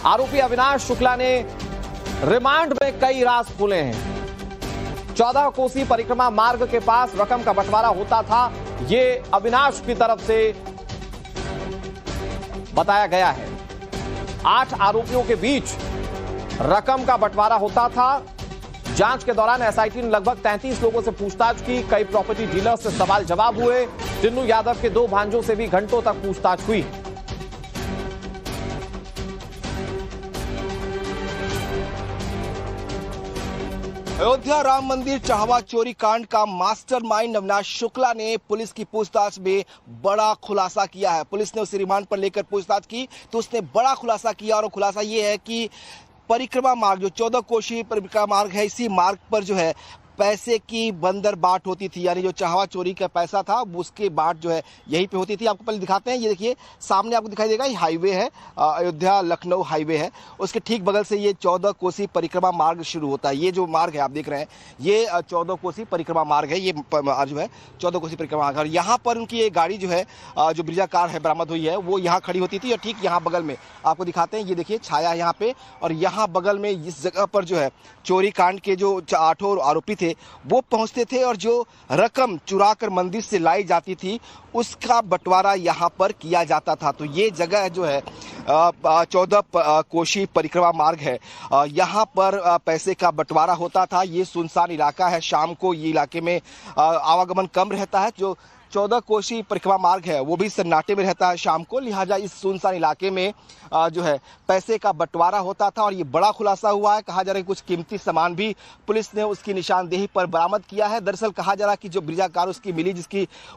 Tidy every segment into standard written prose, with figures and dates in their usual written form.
आरोपी अविनाश शुक्ला ने रिमांड में कई राज खुले हैं। 14 कोसी परिक्रमा मार्ग के पास रकम का बंटवारा होता था, ये अविनाश की तरफ से बताया गया है। 8 आरोपियों के बीच रकम का बंटवारा होता था। जांच के दौरान एसआईटी ने लगभग 33 लोगों से पूछताछ की। कई प्रॉपर्टी डीलर्स से सवाल जवाब हुए। टिन्नू यादव के 2 भांजों से भी घंटों तक पूछताछ हुई। अयोध्या राम मंदिर चाहवा चोरी कांड का मास्टरमाइंड अविनाश शुक्ला ने पुलिस की पूछताछ में बड़ा खुलासा किया है। पुलिस ने उसे रिमांड पर लेकर पूछताछ की तो उसने बड़ा खुलासा किया और खुलासा ये है कि परिक्रमा मार्ग जो 14 कोसी परिक्रमा मार्ग है, इसी मार्ग पर जो है पैसे की बंदर बाट होती थी, यानी जो चाहवा चोरी का पैसा था उसके बाट जो है यहीं पे होती थी। आपको पहले दिखाते हैं, ये देखिए सामने आपको दिखाई देगा, ये हाईवे है, अयोध्या लखनऊ हाईवे है। उसके ठीक बगल से ये 14 कोसी परिक्रमा मार्ग शुरू होता है। ये जो मार्ग है आप देख रहे हैं, ये 14 कोसी परिक्रमा मार्ग है, ये जो है 14 कोसी परिक्रमा मार्ग। और यहाँ पर उनकी एक गाड़ी जो है, जो ब्रिजा कार है बरामद हुई है, वो यहाँ खड़ी होती थी। और ठीक यहाँ बगल में आपको दिखाते हैं, ये देखिए छाया यहाँ पे, और यहाँ बगल में इस जगह पर जो है चोरी कांड के जो 8 आरोपी थे वो पहुंचते थे और जो रकम चुरा कर मंदिर से लाई जाती थी उसका बंटवारा यहाँ पर किया जाता था। तो ये जगह जो है 14 कोसी परिक्रमा मार्ग है, यहाँ पर पैसे का बंटवारा होता था। ये सुनसान इलाका है, शाम को ये इलाके में आवागमन कम रहता है। जो 14 कोसी परिक्रमा मार्ग है वो भी सन्नाटे में रहता है शाम को, लिहाजा इस सुनसान इलाके में जो है पैसे का बंटवारा होता था। और ये बड़ा खुलासा हुआ है। कहा जा रहा है कुछ कीमती सामान भी पुलिस ने उसकी निशानदेही पर बरामद किया है। दरअसल कहा जा रहा है कि जो ब्रिजा कार उसकी मिली,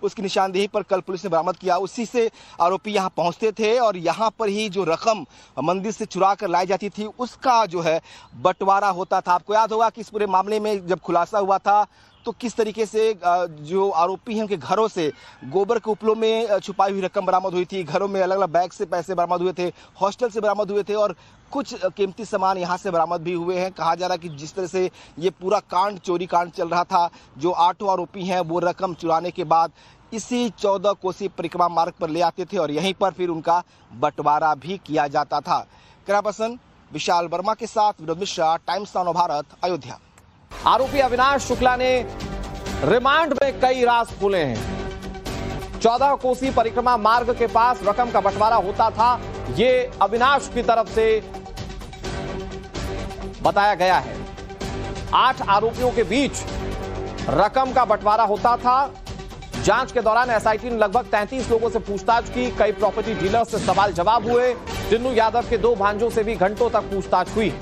उसकी निशानदेही पर कल पुलिस ने बरामद किया, उसी से आरोपी यहाँ पहुंचते थे और यहाँ पर ही जो रकम मंदिर से चुरा कर लाई जाती थी उसका जो है बंटवारा होता था। आपको याद होगा कि इस पूरे मामले में जब खुलासा हुआ था तो किस तरीके से जो आरोपी हैं उनके घरों से गोबर के उपलों में छुपाई हुई रकम बरामद हुई थी। घरों में अलग अलग बैग से पैसे बरामद हुए थे, हॉस्टल से बरामद हुए थे और कुछ कीमती सामान यहाँ से बरामद भी हुए हैं। कहा जा रहा है कि जिस तरह से ये पूरा कांड, चोरी कांड चल रहा था, जो 8 आरोपी हैं वो रकम चुराने के बाद इसी 14 कोसी परिक्रमा मार्ग पर ले आते थे और यहीं पर फिर उनका बंटवारा भी किया जाता था। कैमरा पर्सन विशाल वर्मा के साथ विनोद मिश्रा, टाइम्स नाउ भारत, अयोध्या। आरोपी अविनाश शुक्ला ने रिमांड में कई राज खुले हैं। 14 कोसी परिक्रमा मार्ग के पास रकम का बंटवारा होता था, ये अविनाश की तरफ से बताया गया है। 8 आरोपियों के बीच रकम का बंटवारा होता था। जांच के दौरान एसआईटी ने लगभग 33 लोगों से पूछताछ की। कई प्रॉपर्टी डीलर्स से सवाल जवाब हुए। टिन्नू यादव के 2 भांजों से भी घंटों तक पूछताछ हुई।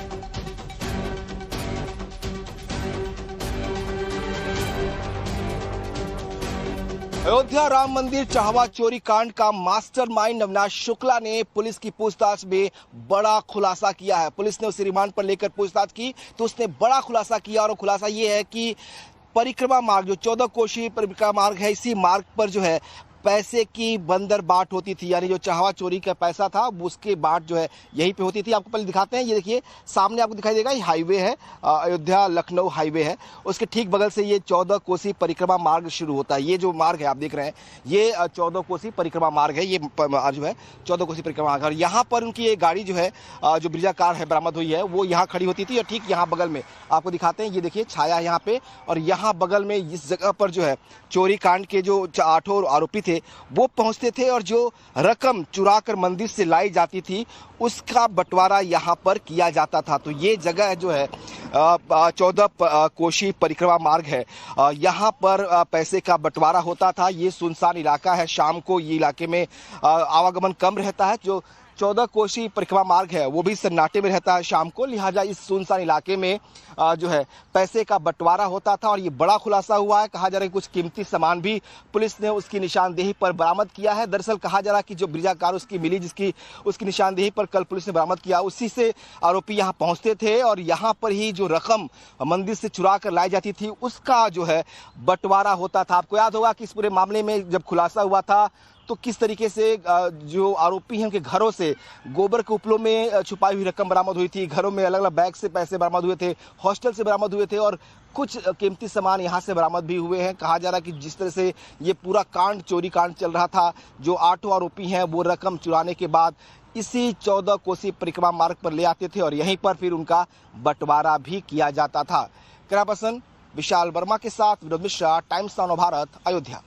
अयोध्या राम मंदिर चाहवा चोरी कांड का मास्टरमाइंड अविनाश शुक्ला ने पुलिस की पूछताछ में बड़ा खुलासा किया है। पुलिस ने उसे रिमांड पर लेकर पूछताछ की तो उसने बड़ा खुलासा किया और खुलासा ये है कि परिक्रमा मार्ग जो 14 कोसी परिक्रमा मार्ग है, इसी मार्ग पर जो है पैसे की बंदर बाट होती थी, यानी जो चाहवा चोरी का पैसा था उसके बाट जो है यहीं पे होती थी। आपको पहले दिखाते हैं, ये देखिए सामने आपको दिखाई देगा, ये हाईवे है, अयोध्या लखनऊ हाईवे है। उसके ठीक बगल से ये 14 कोसी परिक्रमा मार्ग शुरू होता है। ये जो मार्ग है आप देख रहे हैं, ये 14 कोसी परिक्रमा मार्ग है, ये जो है 14 कोसी परिक्रमा मार्ग। और यहाँ पर उनकी एक गाड़ी जो है, जो ब्रिजा कार है बरामद हुई है, वो यहाँ खड़ी होती थी। और ठीक यहाँ बगल में आपको दिखाते हैं, ये देखिए छाया यहाँ पे, और यहाँ बगल में इस जगह पर जो है चोरी कांड के जो 8 आरोपी वो पहुंचते थे और जो रकम चुरा कर मंदिर से लाई जाती थी उसका बंटवारा यहाँ पर किया जाता था। तो ये जगह जो है 14 कोसी परिक्रमा मार्ग है, यहाँ पर पैसे का बंटवारा होता था। ये सुनसान इलाका है, शाम को ये इलाके में आवागमन कम रहता है। जो 14 कोसी परिक्रमा मार्ग है वो भी सन्नाटे में रहता है शाम को, लिहाजा इस सुनसान इलाके में जो है पैसे का बंटवारा होता था। और ये बड़ा खुलासा हुआ है। कहा जा रहा है कुछ कीमती सामान भी पुलिस ने उसकी निशानदेही पर बरामद किया है। दरअसल कहा जा रहा है कि जो ब्रिजा कार उसकी मिली, उसकी निशानदेही पर कल पुलिस ने बरामद किया, उसी से आरोपी यहाँ पहुंचते थे और यहाँ पर ही जो रकम मंदिर से चुरा कर लाई जाती थी उसका जो है बंटवारा होता था। आपको याद होगा कि इस पूरे मामले में जब खुलासा हुआ था तो किस तरीके से जो आरोपी हैं उनके घरों से गोबर के उपलों में छुपाई हुई रकम बरामद हुई थी, घरों में अलग अलग बैग से पैसे बरामद हुए थे, हॉस्टल से बरामद हुए थे और कुछ कीमती सामान यहाँ से बरामद भी हुए हैं। कहा जा रहा है कि जिस तरह से ये पूरा कांड, चोरी कांड चल रहा था, जो 8 आरोपी हैं वो रकम चुराने के बाद इसी 14 कोसी परिक्रमा मार्ग पर ले आते थे और यहीं पर फिर उनका बंटवारा भी किया जाता था। कैमरा पर्सन विशाल वर्मा के साथ विनोद मिश्रा, टाइम्स नाउ भारत, अयोध्या।